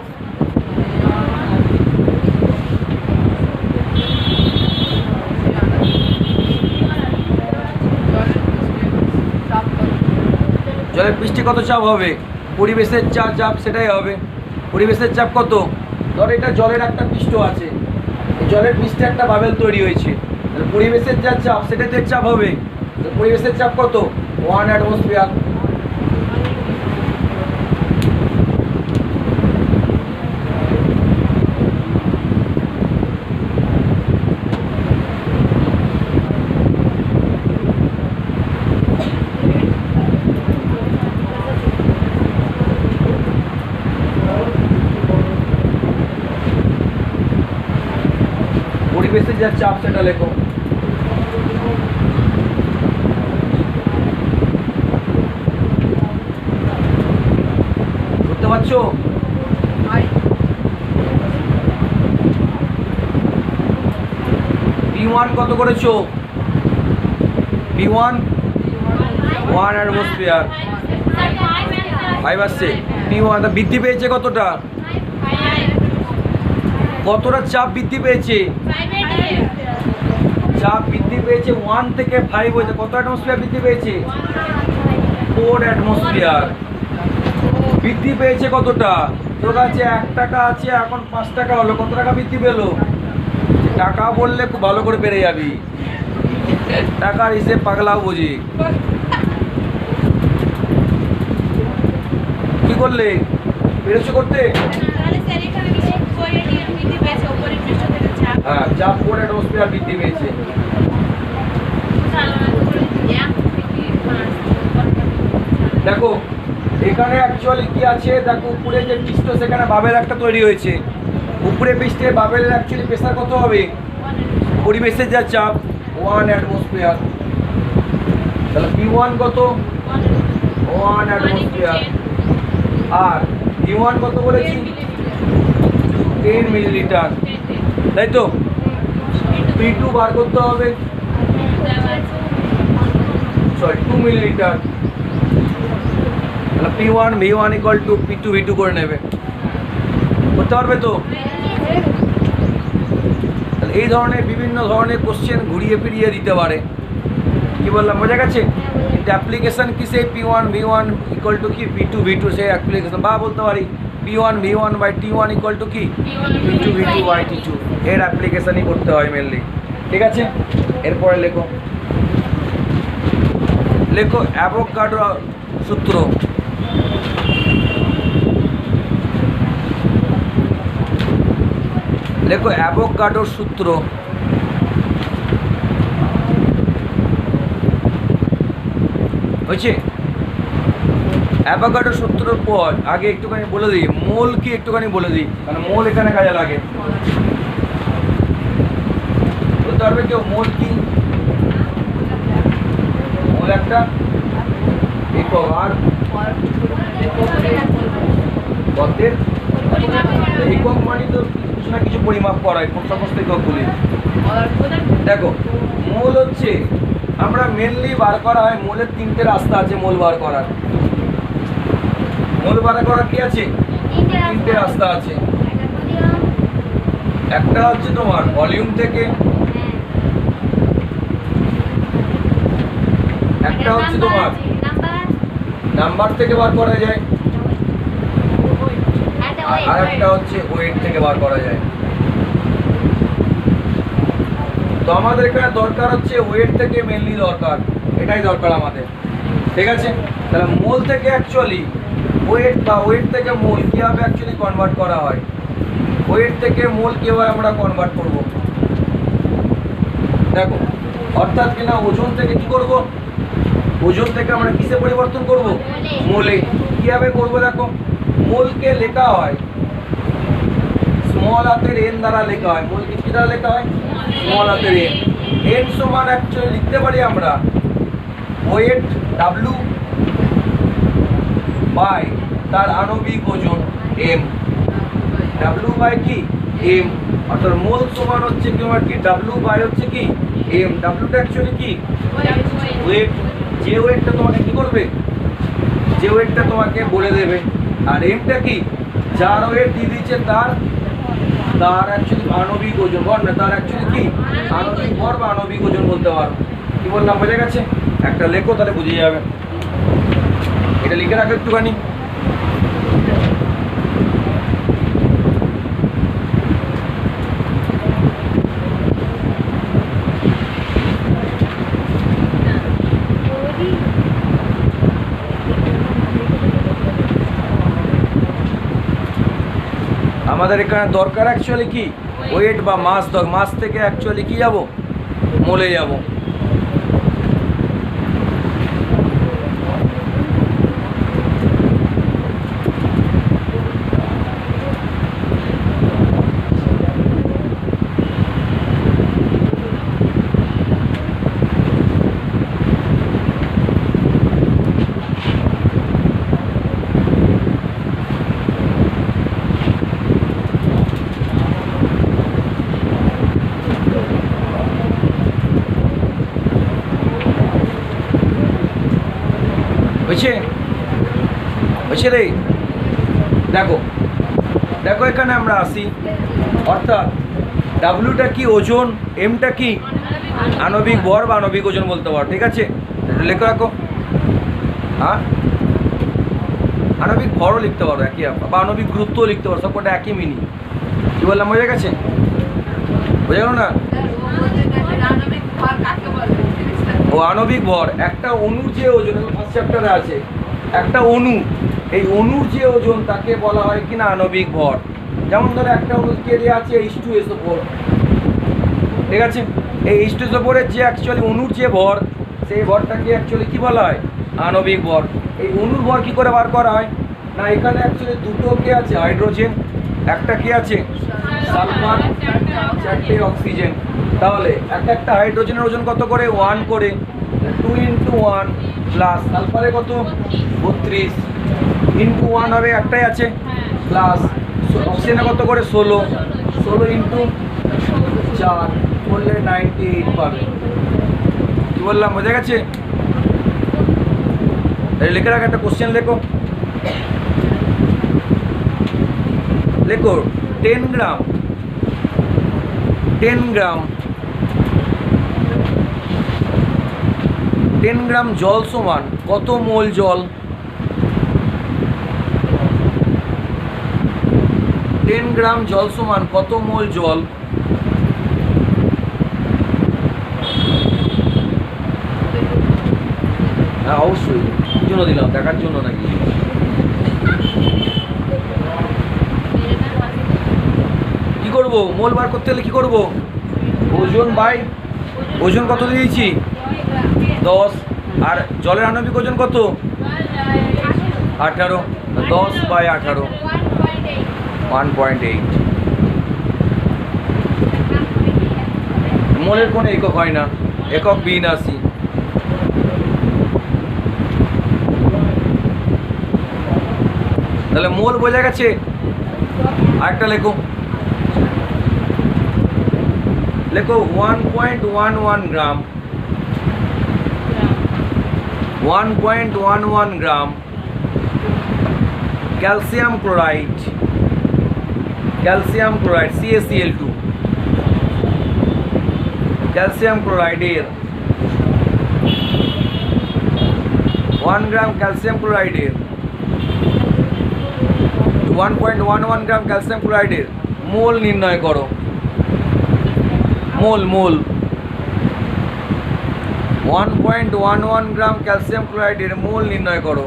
জলের পৃষ্ঠে কত চাপ হবে, পরিবেশের যা চাপ সেটাই হবে। পরিবেশের চাপ কত, ধর এটা জলের একটা পৃষ্ঠ আছে, এই জলের পৃষ্ঠে একটা বাবেল তৈরি হয়েছে, পরিবেশের যা চাপ সেটাতে চাপ হবে। পরিবেশের চাপ কত, 1 অ্যাটমসফিয়ার। পরিবেশের যা চাপ সেটা লেখো। বুঝতে পারছো? P1 কত করেছো? P1 1 অ্যাটমসফিয়ার, 5 আসছে। P1 বৃদ্ধি পেয়েছে কতটা, কতটা চাপ বৃদ্ধি পেয়েছে, চাপ বৃদ্ধি পেয়েছে 1 থেকে 5 হয়েছে, কত অ্যাটমসফিয়ার বৃদ্ধি পেয়েছে? 4 অ্যাটমসফিয়ার বৃদ্ধি পেয়েছে। কতটা? তোর কাছে 1 টাকা আছে, এখন 5 টাকা হলো, কত টাকা বৃদ্ধি পেলো? টাকা বললে খুব ভালো করে বেড়ে যাবি, টাকার হিসেব পাগলাও বুঝি। কি করলে পেরেছো করতে? তাহলে স্যার এখানে কোয়ালিটি বৃদ্ধি পেয়েছে, উপরের পৃষ্ঠ থেকে চাপ। হ্যাঁ, চাপ 4 অ্যাটমসফিয়ার বৃদ্ধি পেয়েছে। দেখো এখানে অ্যাকচুয়ালি কি আছে, দেখো উপরে যে পৃষ্ঠ সেখানে বাবেল একটা তৈরি হয়েছে। উপরে পৃষ্ঠে বাবেলের অ্যাকচুয়ালি প্রেসার কত হবে? পরিবেশের যা চাপ 1 অ্যাটমসফিয়ার, তাহলে P1 কত? 1 অ্যাটমসফিয়ার। আর P1 কত বলেছি? 10 মিলিলিটার, তাই তো? P2 বার করতে হবে, সরি 2 মিলিলিটার। তাহলে P1 V1 equal to P2 V2 করে নেবে, করতে পারবে তো? তাহলে এই ধরনের বিভিন্ন ধরনের কোশ্চেন ঘুরিয়ে ফিরিয়ে দিতে পারে। কি বললাম, বোঝা গেছে? কিন্তু অ্যাপ্লিকেশন কি সেই P1 V1 ইকুয়াল টু কি P2 V2 সেই অ্যাপ্লিকেশন, বা বলতে পারি P1 V1 by T1 equal to কি P2 V2 বাই T2, এর অ্যাপ্লিকেশনই করতে হয় মেনলি। ঠিক আছে, এরপরে লেখো লেখো অ্যাভোগাড্রো সূত্র। লেখো অ্যাভোগাড্রোর সূত্র। হয়েছে? অ্যাভোগাড্রোর সূত্রের পর আগে একটুখানি বলে দিই মোল কি, একটুখানি বলে দিই, কারণ মোল এখানে কাজে লাগে। বলতে পারবে কেউ মোল কি? মোল একটা একক, আর পদের একক মানে তো কিছু না কিছু পরিমাপ করা হয়, সমস্ত এককগুলি। দেখো মোল হচ্ছে, আমরা মেনলি বার করা হয় মোলের 3টে রাস্তা আছে মোল বার করার। মোল বার করার কি আছে? 3টে রাস্তা আছে। একটা হচ্ছে তোমার ভলিউম থেকে, একটা হচ্ছে তোমার নাম্বার থেকে বার করা যায়, আর একটা হচ্ছে ওয়েট থেকে বার করা যায়। তো আমাদের এখানে দরকার হচ্ছে ওয়েট থেকে মেনলি দরকার, এটাই দরকার আমাদের। ঠিক আছে, তাহলে মোল থেকে অ্যাকচুয়ালি ওয়েট বা ওয়েট থেকে মোল কীভাবে অ্যাকচুয়ালি কনভার্ট করা হয়, ওয়েট থেকে মোল কীভাবে আমরা কনভার্ট করব। দেখো অর্থাৎ কিনা ওজন থেকে কি করব, ওজন থেকে আমরা কিসে পরিবর্তন করব? মোলে। কীভাবে করবো? দেখো মোলকে লেখা হয় স্মল হাতের এন দ্বারা লেখা হয়। মোলকে কি দ্বারা লেখা হয়? স্মল হাতের এন। এন সমান অ্যাকচুয়ালি লিখতে পারি আমরা ওয়েট ডাব্লু বাই তার আণবিক ওজন এম, ডাব্লু বাই কি এম, অর্থাৎ মোল সমান হচ্ছে কি আমার কি ডাব্লু বাই হচ্ছে কি এম। ডাব্লুটা অ্যাকচুয়ালি কি ওয়েট, যে ওয়েটটা তোমাকে কি করবে, যে ওয়েটটা তোমাকে বলে দেবে। আর এমটা কি যার ওয়েট দিয়ে দিচ্ছে তার অ্যাকচুয়ালি আণবিক ওজন, বল না, তার অ্যাকচুয়ালি কি আণবিক ভর বা আণবিক ওজন বলতে পারো। কি বললাম, বোঝা গেছে? একটা লেখো তাহলে বুঝে যাবে, এটা লিখে রাখো একটুখানি। আমাদের এখানে দরকার অ্যাকচুয়ালি কি ওয়েট বা মাস, মাস থেকে অ্যাকচুয়ালি কি যাব, মোলে যাব। হয়েছে? হয়েছে রে? দেখো দেখো এখানে আমরা আসি, অর্থাৎ ডাব্লুটা কি ওজন, এমটা কি আণবিক ভর বা আণবিক ওজন বলতে পারো, ঠিক আছে? এটা লেখো রাখো। হ্যাঁ, আণবিক ভরও লিখতে পারো একই ব্যাপার, বা আণবিক গুরুত্বও লিখতে পারো, সবকটা একই মিনিং। কী বললাম, বোঝা গেছে? বোঝা গেল না? ও আণবিক ভর একটা অণুর যে ওজন, ফার্স্ট চ্যাপ্টারে আছে একটা অণু, এই অণুর যে ওজন তাকে বলা হয় কিনা আণবিক ভর। যেমন ধরো একটা অণুকে দেওয়া আছে H2SO4, ঠিক আছে? এই H2SO4 এর যে অ্যাকচুয়ালি অণুর যে ভর, সেই ভরটাকে অ্যাকচুয়ালি কি বলা হয়? আণবিক ভর। এই অণুর ভর কি করে বার করা হয় না, এখানে অ্যাকচুয়ালি দুটো কি আছে হাইড্রোজেন, একটা কি আছে সালফার, চারটে অক্সিজেন। তাহলে একটা হাইড্রোজেনের ওজন কত করে? 1 করে। 2 × 1 প্লাস সালফারে কত? 32 ইন্টু 1 হবে, একটাই আছে, প্লাস অক্সিজেনে কত করে? 16 × 4 করলে 98 পাবে। কি বললাম, বোঝা গেছে? লিখে রাখ, একটা কোশ্চেন লেখো। লেখো 10 গ্রাম 10 গ্রাম জল সমান কত মোল জল? 10 গ্রাম জল সমান কত মোল জল? হ্যাঁ অবশ্যই, কি জন্য দিলাম? দেখার জন্য নাকি? কি করব? মোল বার করতে হলে কি করব? ওজন বাই ওজন কত দিয়েছি? 10। আর জলের আণবিক ওজন কত? 18। 10/18 1.8। মোলের কোনো একক হয় না, একক বিন্যাসী। তাহলে মোল বোঝা গেছে। আরেকটা লেখো, 1.11 gram 1.11 gram calcium chloride CaCl2 calcium ক্লোরাইডের 1 গ্রাম ক্যালসিয়াম ক্লোরাইডের 1.11 গ্রাম ক্যালসিয়াম ক্লোরাইডের মোল নির্ণয় করো। মোল 1.11 গ্রাম ক্যালসিয়াম ক্লোরাইডের মোল নির্ণয় করো।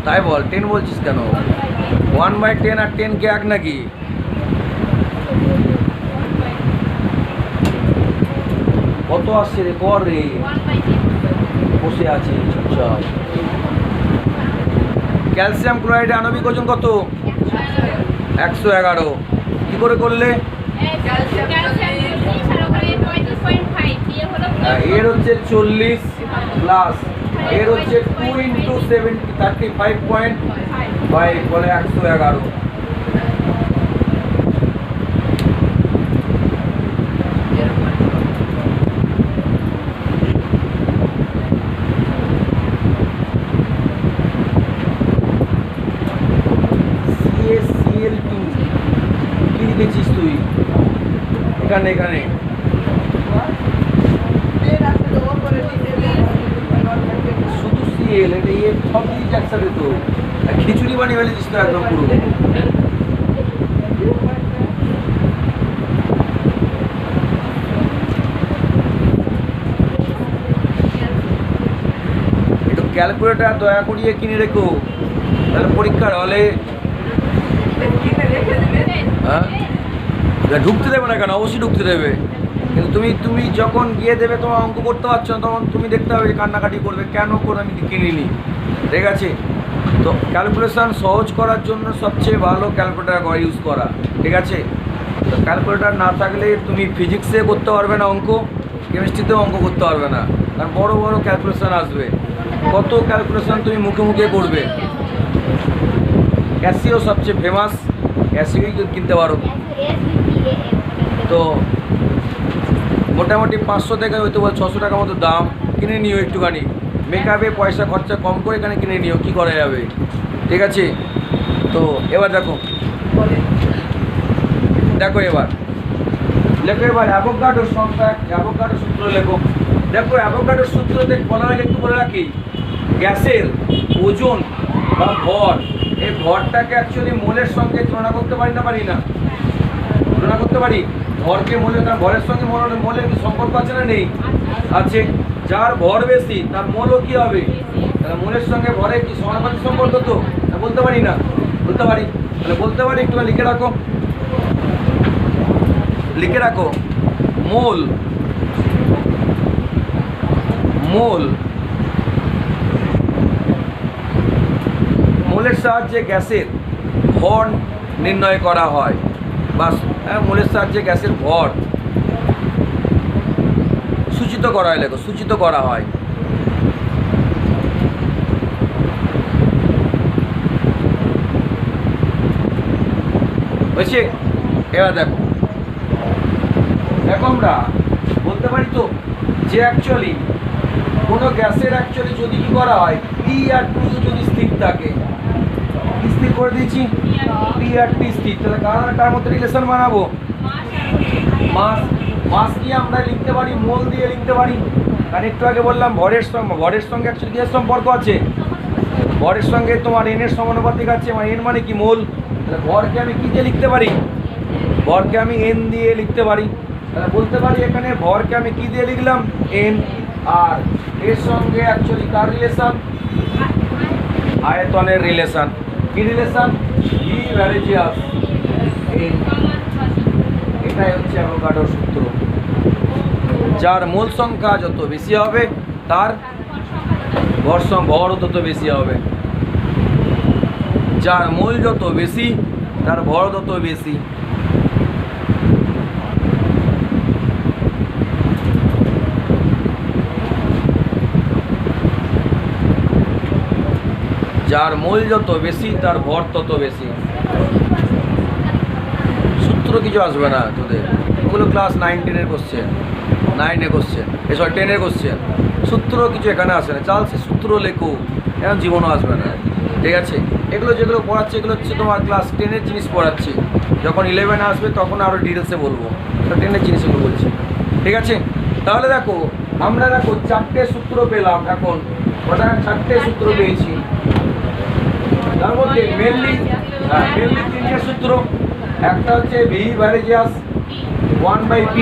তাই বল, 10 বলছিস কেন? 1/10 আর 10 কে এক নাকি? কত আসছে রে? কর রে, বসে আছে চুপচাপ। ক্যালসিয়াম ক্লোরাইডের আণবিক ওজন কত? 111। কি করে করলে? এর হচ্ছে 40 প্লাস এর হচ্ছে 2 × 70 35.5 বলে 111। CaCl2 কি লিখেছিস তুই? এখানে শুধু সিএল, এটা সব জিনিস একসাথে তো খিচুড়ি বানিয়ে ফেলেছিস তো একদম পুরো। একটু ক্যালকুলেটার দয়া করিয়ে কিনে রেখো, তাহলে পরীক্ষার হলে হ্যাঁ ঢুকতে দেবে না কেন? অবশ্যই ঢুকতে দেবে, কিন্তু তুমি যখন গিয়ে দেবে তোমার অঙ্ক করতে পারছো না, তখন তুমি দেখতে হবে কান্নাকাটি করবে, কেন করে আমি কিনিনি। ঠিক আছে? তো ক্যালকুলেশান সহজ করার জন্য সবচেয়ে ভালো ক্যালকুলেটার ইউজ করা। ঠিক আছে? তো ক্যালকুলেটার না থাকলে তুমি ফিজিক্সে করতে পারবে না অঙ্ক, কেমিস্ট্রিতেও অঙ্ক করতে পারবে না, কারণ বড় বড় ক্যালকুলেশান আসবে। কত ক্যালকুলেশান তুমি মুখে মুখে করবে। ক্যাসিও সবচেয়ে ফেমাস, অ্যাসিডই কিনতে পারো। তো মোটামুটি 500 থেকে হয়তো 600 টাকার মতো দাম, কিনে নিও একটুখানি। মেকআপে পয়সা খরচা কম করে এখানে কিনে নিও, কী করা যাবে, ঠিক আছে। তো এবার দেখো এবার লেখো, এবার অ্যাভোকাডোর সংখ্যা, অ্যাভোকাডোর সূত্র লেখো। দেখো অ্যাভোকাডোর সূত্রতে বলার আগে একটু বলে রাখি, গ্যাসের ওজন বা ভর, এই ভরটাকে অ্যাকচুয়ালি মোলের সঙ্গে তুলনা করতে পারি না, তুলনা করতে পারি ভরকে মোলের, কারণ ভরের সঙ্গে মোলের কি সম্পর্ক আছে না নেই? আছে। যার ভর বেশি তার মোলও কি হবে? তাহলে মোলের সঙ্গে ভরে কি সমানুপাতিক সম্পর্ক? তো বলতে পারি না, বলতে পারি। তাহলে বলতে পারি, একটু লিখে রাখো, লিখে রাখো। মোল, মোল, মোলের সাহায্যে গ্যাসের ভর নির্ণয় করা হয়, বা মোলের সাহায্যে গ্যাসের ভর সূচিত করা হয়। লেখো, সূচিত করা হয়। বুঝছি? এবার দেখো আমরা বলতে পারি তো যে অ্যাকচুয়ালি কোনো গ্যাসের অ্যাকচুয়ালি যদি কি করা হয়, পি আর টি যদি স্থির থাকে, স্থির করে দিয়েছি, পি আর টি স্থির, তাহলে কার মধ্যে রিলেশন বানাবো? মাস, মাস দিয়ে আমরা লিখতে পারি মোল দিয়ে লিখতে পারি। কারণ একটু আগে বললাম ভরের সঙ্গে অ্যাকচুয়ালি গ্যাস সম্পর্ক আছে, ভরের সঙ্গে তোমার এনের সমানুপাতিক আছে, মানে এন মানে কি মোল। তাহলে ভরকে আমি কী দিয়ে লিখতে পারি? ভরকে আমি এন দিয়ে লিখতে পারি। তাহলে বলতে পারি এখানে ভরকে আমি কী দিয়ে লিখলাম? এন। আর এর সঙ্গে অ্যাকচুয়ালি কার রিলেশন? আয়তনের রিলেশন। কি রিলেশন? V varies as n. এটাই হচ্ছে অ্যাভোগাড্রোর সূত্র। যার মূল সংখ্যা যত বেশি হবে তার ভর তত বেশি হবে। যার মূল যত বেশি তার ভর তত বেশি। যার মূল যত বেশি তার ভর তত বেশি। সূত্র কিছু আসবে না তোদের, ওগুলো ক্লাস 9-10-এর কোশ্চেন, 9-এ কোশ্চেন, এসব 10-এর কোশ্চেন। সূত্র কিছু এখানে আসে না, সে সূত্র লেখো, এখন জীবনও আসবে না, ঠিক আছে। এগুলো যেগুলো পড়াচ্ছে এগুলো হচ্ছে তোমার ক্লাস 10-এর জিনিস পড়াচ্ছি, যখন 11 আসবে তখন আরও ডিটেলসে বলবো, তো 10-এর জিনিসগুলো বলছি, ঠিক আছে। তাহলে দেখো আমরা 4টে সূত্র পেলাম, এখন ওটা 4টে সূত্র পেয়েছি। তার মধ্যে মেনলি 3টে সূত্র। একটা হচ্ছে V varies as 1/p,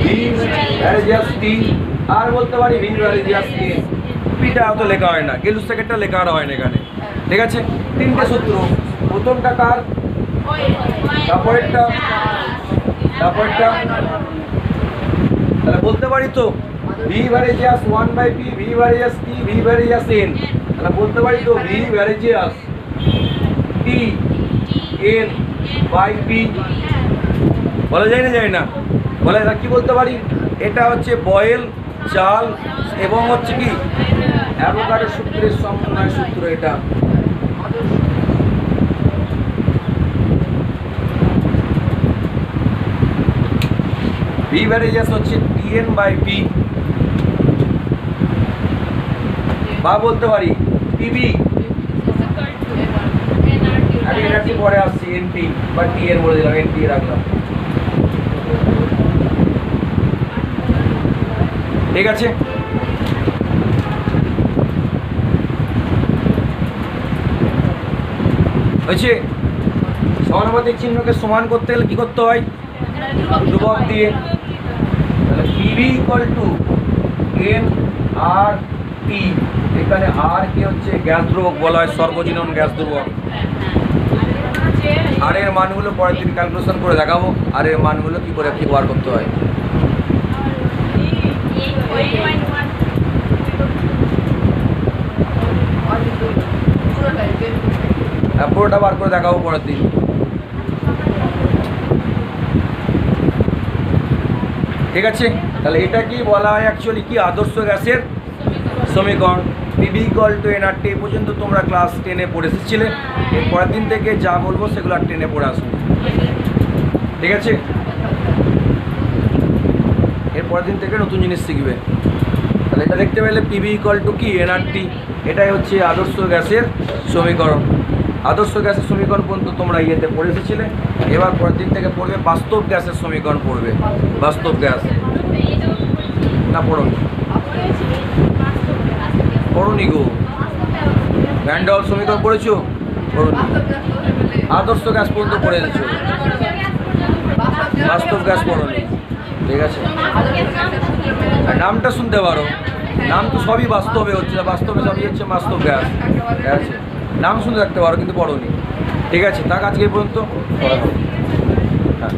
V varies as টি, আর বলতে পারি ভি ভ্যারেজিয়াস টি। পিটা অত লেখা হয় না, গেলু সেকেন্ডটা লেখা হয় না এখানে, ঠিক আছে। 3টে সূত্র, প্রথমটা কার, তারপরেরটা, তাহলে বলতে পারি তো V varies as 1/p, V varies as T, V varies as n. তাহলে বলতে পারি তো V varies as T n by P. বলা যায় না বলা যায়, কি বলতে পারি? এটা হচ্ছে বয়েল, চাল এবং হচ্ছে কি অ্যাভোগাড্রো সূত্রের সমন্বয় সূত্র। এটা ভি ভ্যারেজিয়াস হচ্ছে টিএন বাই পি, বা বলতে পারি টিভি, আমি এনার্জি পরে আসছি, এনটি বা টিএন বলে দিলাম, এনটি রাখলাম, ঠিক আছে। হয়েছে। সমানুপাতিক চিহ্নকে সমান করতে গেলে কি করতে হয়? ধ্রুবক দিয়ে। তাহলে পিভি ইকুয়াল টু এন আর টি। এখানে আর কি হচ্ছে গ্যাস ধ্রুবক বলা হয়, সর্বজনীন গ্যাস ধ্রুবক। আর এর মানগুলো পরের দিন ক্যালকুলেশন করে দেখাবো, আর এর মানগুলো কি করে বার করতে হয়। পুরোটা বার করে দেখাবো পরের দিন, ঠিক আছে। তাহলে এটা কি বলা হয় অ্যাকচুয়ালি কি? আদর্শ গ্যাসের সমীকরণ। পিভি ইকুয়াল টু এনআরটি এই পর্যন্ত তোমরা ক্লাস 10-এ পড়ে এসেছিলে। এর পরের দিন থেকে যা বলবো সেগুলো আর 10-এ পড়ে আসবে, ঠিক আছে? এর পরের দিন থেকে নতুন জিনিস শিখবে। তাহলে এটা দেখতে পেলে পিভি ইকুয়াল টু কি এনআরটি, এটাই হচ্ছে আদর্শ গ্যাসের সমীকরণ। আদর্শ গ্যাসের সমীকরণ পর্যন্ত তোমরা ইয়েতে পড়ে এসেছিলে। এবার পরের দিন থেকে পড়বে বাস্তব গ্যাসের সমীকরণ পড়বে। বাস্তব গ্যাস না পড়োনি গো, ভ্যান্ডাল সমীকরণ পড়েছো? পড়োনি। আদর্শ গ্যাস পর্যন্ত পড়ে এসেছো, বাস্তব গ্যাস পড়োনি, ঠিক আছে? আর নামটা শুনতে পারো, নাম তো সবই বাস্তবে হচ্ছে, বাস্তবে সবই হচ্ছে বাস্তব গ্যাস, ঠিক আছে? নাম শুনে রাখতে পারো কিন্তু পড়োনি, ঠিক আছে? থাক আজকে এই পর্যন্ত, হ্যাঁ।